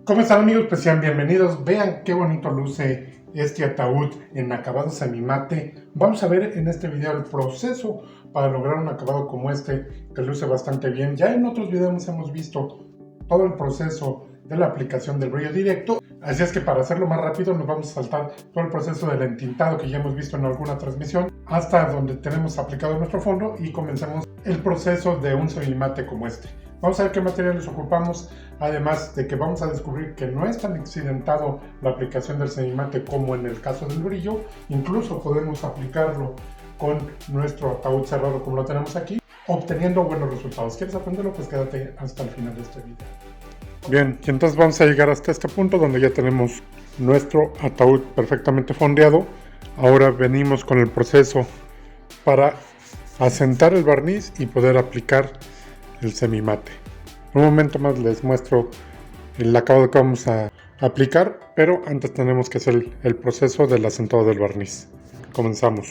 ¿Cómo están, amigos? Pues sean bienvenidos. Vean qué bonito luce este ataúd en acabado semimate. Vamos a ver en este video el proceso para lograr un acabado como este, que luce bastante bien. Ya en otros videos hemos visto todo el proceso de la aplicación del brillo directo, así es que para hacerlo más rápido nos vamos a saltar todo el proceso del entintado que ya hemos visto en alguna transmisión hasta donde tenemos aplicado nuestro fondo y comencemos el proceso de un semimate como este. Vamos a ver qué materiales ocupamos, además de que vamos a descubrir que no es tan accidentado la aplicación del semimate como en el caso del brillo. Incluso podemos aplicarlo con nuestro ataúd cerrado como lo tenemos aquí, obteniendo buenos resultados. ¿Quieres aprenderlo? Pues quédate hasta el final de este video. Bien, y entonces vamos a llegar hasta este punto donde ya tenemos nuestro ataúd perfectamente fondeado. Ahora venimos con el proceso para asentar el barniz y poder aplicar el semimate. En un momento más les muestro el acabado que vamos a aplicar, pero antes tenemos que hacer el proceso del asentado del barniz. Comenzamos.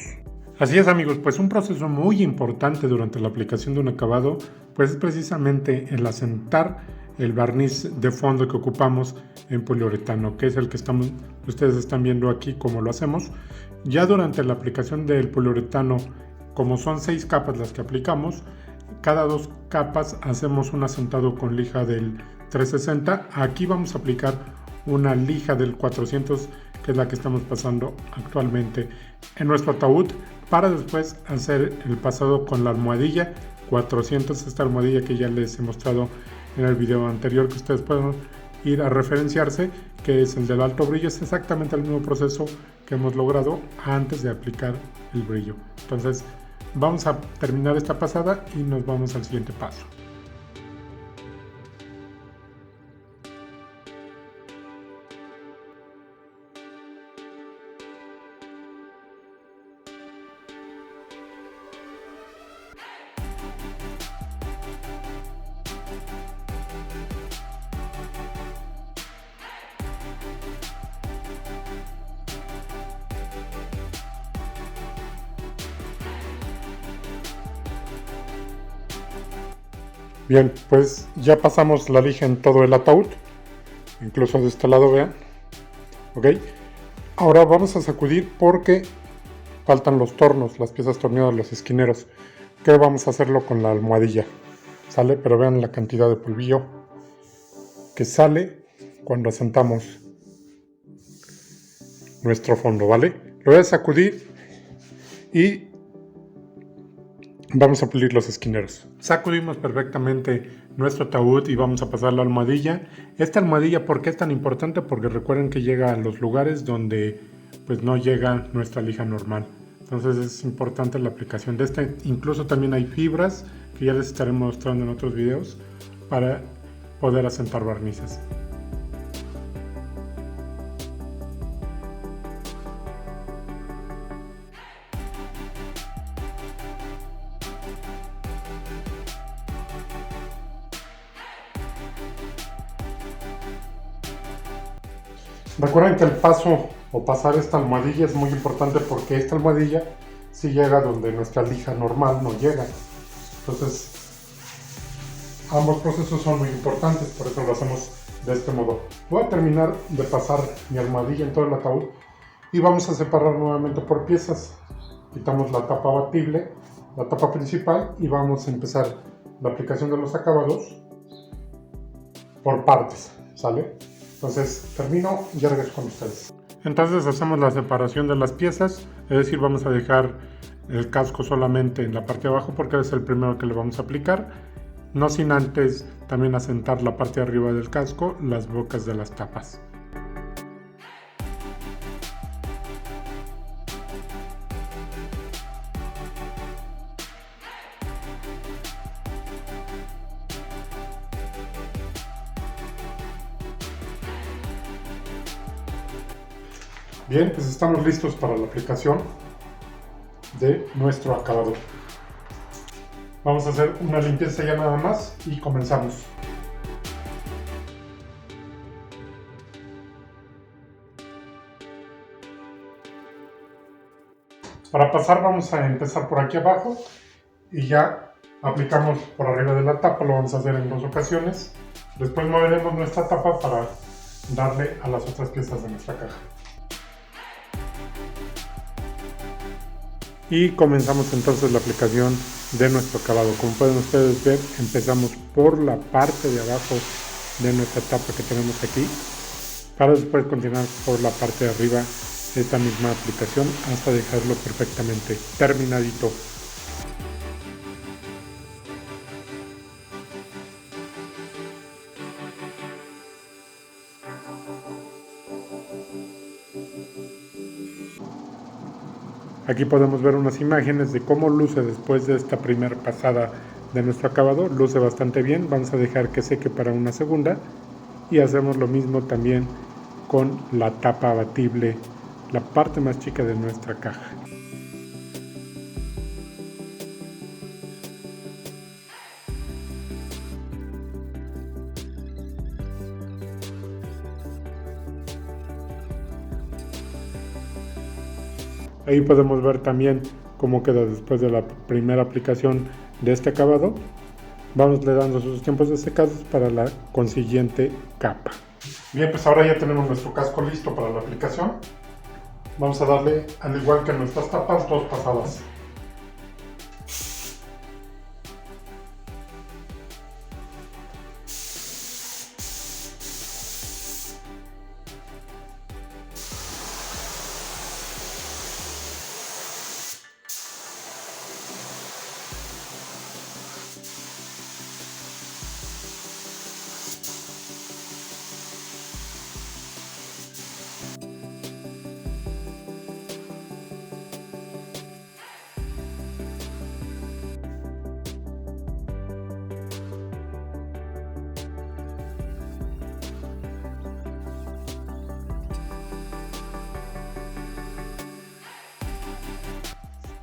Así es, amigos, pues un proceso muy importante durante la aplicación de un acabado pues es precisamente el asentar el barniz de fondo que ocupamos en poliuretano, que es el que ustedes están viendo aquí cómo lo hacemos. Ya durante la aplicación del poliuretano, como son 6 capas las que aplicamos, cada 2 capas hacemos un asentado con lija del 360. Aquí vamos a aplicar una lija del 400, que es la que estamos pasando actualmente en nuestro ataúd, para después hacer el pasado con la almohadilla 400, esta almohadilla que ya les he mostrado en el video anterior, que ustedes pueden ir a referenciarse, que es el del alto brillo. Es exactamente el mismo proceso que hemos logrado antes de aplicar el brillo. Entonces vamos a terminar esta pasada y nos vamos al siguiente paso. Bien, pues ya pasamos la lija en todo el ataúd, incluso de este lado, vean. Ok, ahora vamos a sacudir porque faltan los tornos, las piezas torneadas, los esquineros, que vamos a hacerlo con la almohadilla, ¿sale? Pero vean la cantidad de polvillo que sale cuando asentamos nuestro fondo, ¿vale? Lo voy a sacudir y vamos a pulir los esquineros. Sacudimos perfectamente nuestro ataúd y vamos a pasar la almohadilla. Esta almohadilla, ¿por qué es tan importante? Porque recuerden que llega a los lugares donde pues no llega nuestra lija normal. Entonces es importante la aplicación de esta. Incluso también hay fibras que ya les estaré mostrando en otros videos para poder asentar barnices. Recuerden que el paso o pasar esta almohadilla es muy importante porque esta almohadilla sí llega donde nuestra lija normal no llega. Entonces ambos procesos son muy importantes, por eso lo hacemos de este modo. Voy a terminar de pasar mi almohadilla en todo el ataúd y vamos a separar nuevamente por piezas. Quitamos la tapa abatible, la tapa principal, y vamos a empezar la aplicación de los acabados por partes, ¿sale? Entonces termino y ya regreso con ustedes. Entonces hacemos la separación de las piezas, es decir, vamos a dejar el casco solamente en la parte de abajo porque es el primero que le vamos a aplicar, no sin antes también asentar la parte de arriba del casco, las bocas de las tapas. Bien, pues estamos listos para la aplicación de nuestro acabado. Vamos a hacer una limpieza ya nada más y comenzamos. Para pasar vamos a empezar por aquí abajo y ya aplicamos por arriba de la tapa. Lo vamos a hacer en 2 ocasiones. Después moveremos nuestra tapa para darle a las otras piezas de nuestra caja. Y comenzamos entonces la aplicación de nuestro acabado. Como pueden ustedes ver, empezamos por la parte de abajo de nuestra tapa que tenemos aquí, para después continuar por la parte de arriba de esta misma aplicación hasta dejarlo perfectamente terminadito. Aquí podemos ver unas imágenes de cómo luce después de esta primera pasada de nuestro acabado. Luce bastante bien. Vamos a dejar que seque para una segunda y hacemos lo mismo también con la tapa abatible, la parte más chica de nuestra caja. Ahí podemos ver también cómo queda después de la primera aplicación de este acabado. Vamos le dando sus tiempos de secado para la consiguiente capa. Bien, pues ahora ya tenemos nuestro casco listo para la aplicación. Vamos a darle, al igual que en nuestras tapas, 2 pasadas.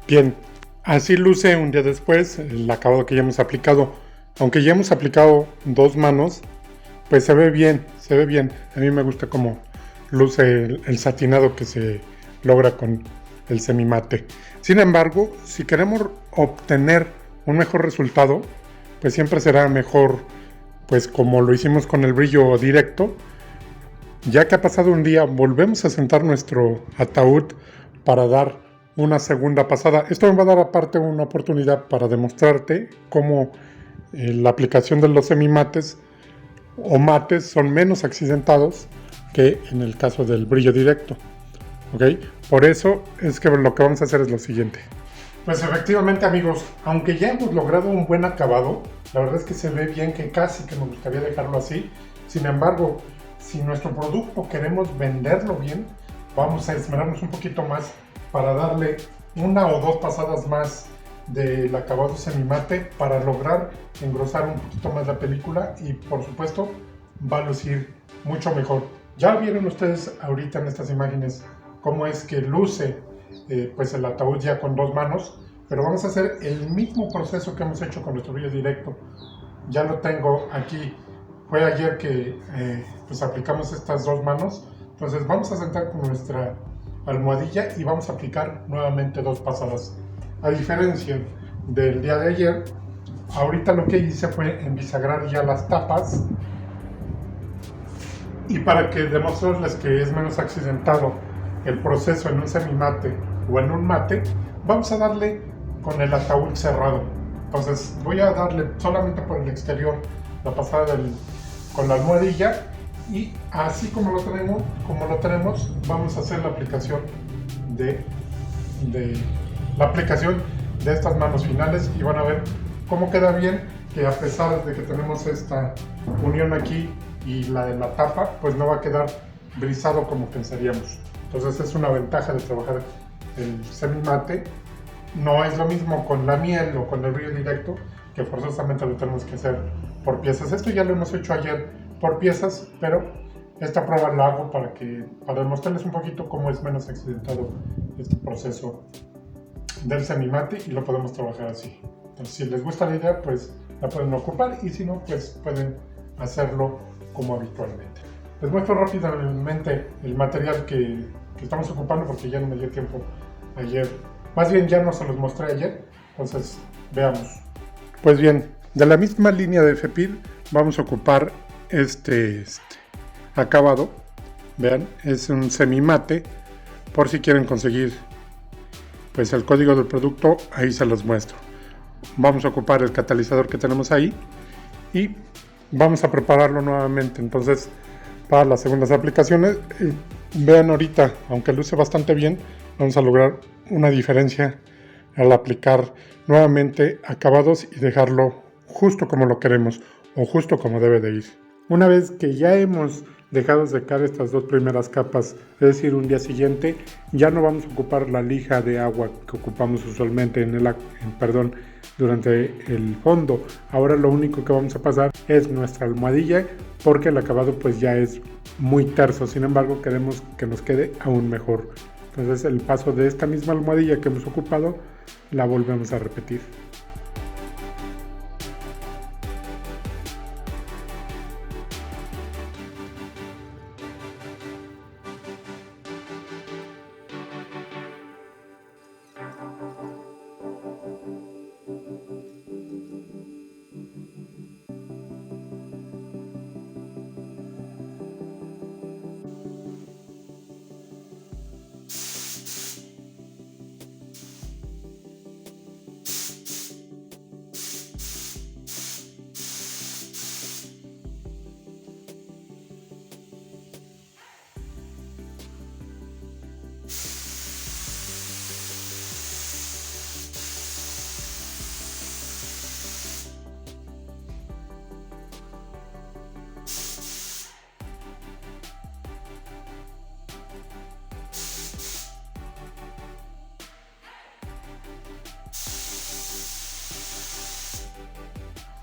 Bien, así luce un día después el acabado que ya hemos aplicado. Aunque ya hemos aplicado 2 manos, pues se ve bien, se ve bien. A mí me gusta cómo luce el satinado que se logra con el semimate. Sin embargo, si queremos obtener un mejor resultado, pues siempre será mejor, pues como lo hicimos con el brillo directo. Ya que ha pasado un día, volvemos a sentar nuestro ataúd para dar una segunda pasada. Esto me va a dar aparte una oportunidad para demostrarte cómo la aplicación de los semimates o mates son menos accidentados que en el caso del brillo directo. ¿Ok? Por eso es que lo que vamos a hacer es lo siguiente. Pues efectivamente, amigos, aunque ya hemos logrado un buen acabado, la verdad es que se ve bien, que casi que me gustaría dejarlo así. Sin embargo, si nuestro producto queremos venderlo bien, vamos a esmerarnos un poquito más para darle 1 o 2 pasadas más del acabado semimate para lograr engrosar un poquito más la película y por supuesto va a lucir mucho mejor. Ya vieron ustedes ahorita en estas imágenes cómo es que luce pues el ataúd ya con 2 manos, pero vamos a hacer el mismo proceso que hemos hecho con nuestro brillo directo. Ya lo tengo aquí, fue ayer que pues aplicamos estas 2 manos, entonces vamos a sentar con nuestra almohadilla y vamos a aplicar nuevamente 2 pasadas. A diferencia del día de ayer, ahorita lo que hice fue embisagrar ya las tapas, y para que demostrarles que es menos accidentado el proceso en un semimate o en un mate, vamos a darle con el ataúd cerrado. Entonces voy a darle solamente por el exterior la pasada con la almohadilla, y así como lo tenemos, vamos a hacer la aplicación de estas manos finales, y van a ver cómo queda bien, que a pesar de que tenemos esta unión aquí y la de la tapa, pues no va a quedar brisado como pensaríamos. Entonces es una ventaja de trabajar el semimate. No es lo mismo con la miel o con el brillo directo, que forzosamente lo tenemos que hacer por piezas. Esto ya lo hemos hecho ayer por piezas, pero esta prueba la hago para demostrarles un poquito cómo es menos accidentado este proceso del semimate, y lo podemos trabajar así. Entonces, si les gusta la idea, pues la pueden ocupar, y si no, pues pueden hacerlo como habitualmente. Les muestro rápidamente el material que estamos ocupando, porque ya no me dio tiempo ayer. Más bien ya no se los mostré ayer, entonces veamos. Pues bien, de la misma línea de FEPIR vamos a ocupar este acabado. Vean, es un semimate. Por si quieren conseguir pues el código del producto, ahí se los muestro. Vamos a ocupar el catalizador que tenemos ahí y vamos a prepararlo nuevamente. Entonces, para las segundas aplicaciones, vean ahorita, aunque luce bastante bien, vamos a lograr una diferencia al aplicar nuevamente acabados y dejarlo justo como lo queremos o justo como debe de ir. Una vez que ya hemos dejado secar estas dos primeras capas, es decir, un día siguiente, ya no vamos a ocupar la lija de agua que ocupamos usualmente durante el fondo. Ahora lo único que vamos a pasar es nuestra almohadilla, porque el acabado pues ya es muy terso. Sin embargo, queremos que nos quede aún mejor. Entonces el paso de esta misma almohadilla que hemos ocupado la volvemos a repetir.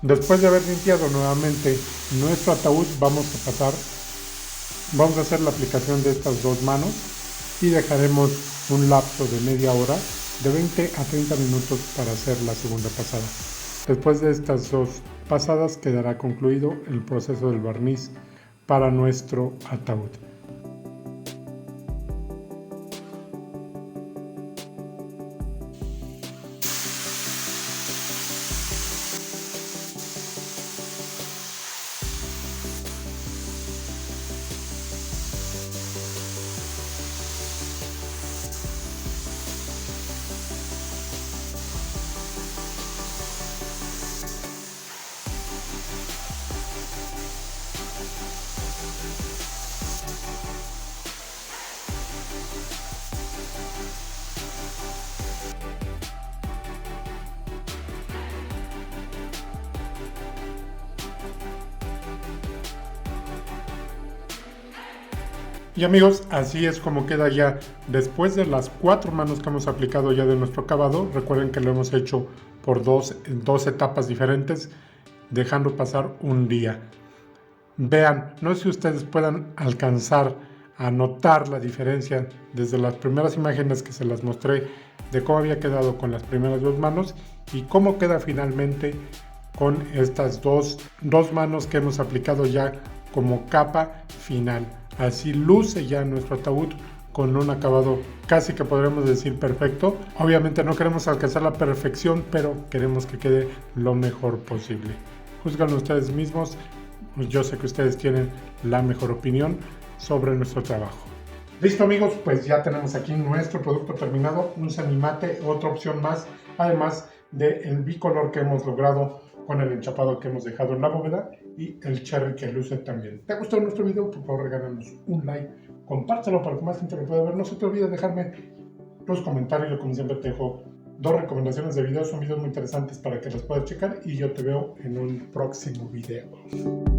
Después de haber limpiado nuevamente nuestro ataúd, vamos a hacer la aplicación de estas dos manos y dejaremos un lapso de media hora, de 20 a 30 minutos para hacer la segunda pasada. Después de estas dos pasadas quedará concluido el proceso del barniz para nuestro ataúd. Y amigos, así es como queda ya después de las 4 manos que hemos aplicado ya de nuestro acabado. Recuerden que lo hemos hecho por dos etapas diferentes, dejando pasar un día. Vean, no sé si ustedes puedan alcanzar a notar la diferencia desde las primeras imágenes que se las mostré de cómo había quedado con las primeras dos manos y cómo queda finalmente con estas dos manos que hemos aplicado ya como capa final. Así luce ya nuestro ataúd con un acabado casi que podremos decir perfecto. Obviamente no queremos alcanzar la perfección, pero queremos que quede lo mejor posible. Juzgan ustedes mismos, yo sé que ustedes tienen la mejor opinión sobre nuestro trabajo. Listo amigos, pues ya tenemos aquí nuestro producto terminado, un semimate, otra opción más, además del bicolor que hemos logrado con el enchapado que hemos dejado en la bóveda y el cherry que luce también. ¿Te ha gustado nuestro video? Por favor regálanos un like, compártelo para que más gente lo pueda ver. No se te olvide dejarme tus comentarios. Yo como siempre te dejo 2 recomendaciones de videos, son videos muy interesantes para que los puedas checar y yo te veo en un próximo video.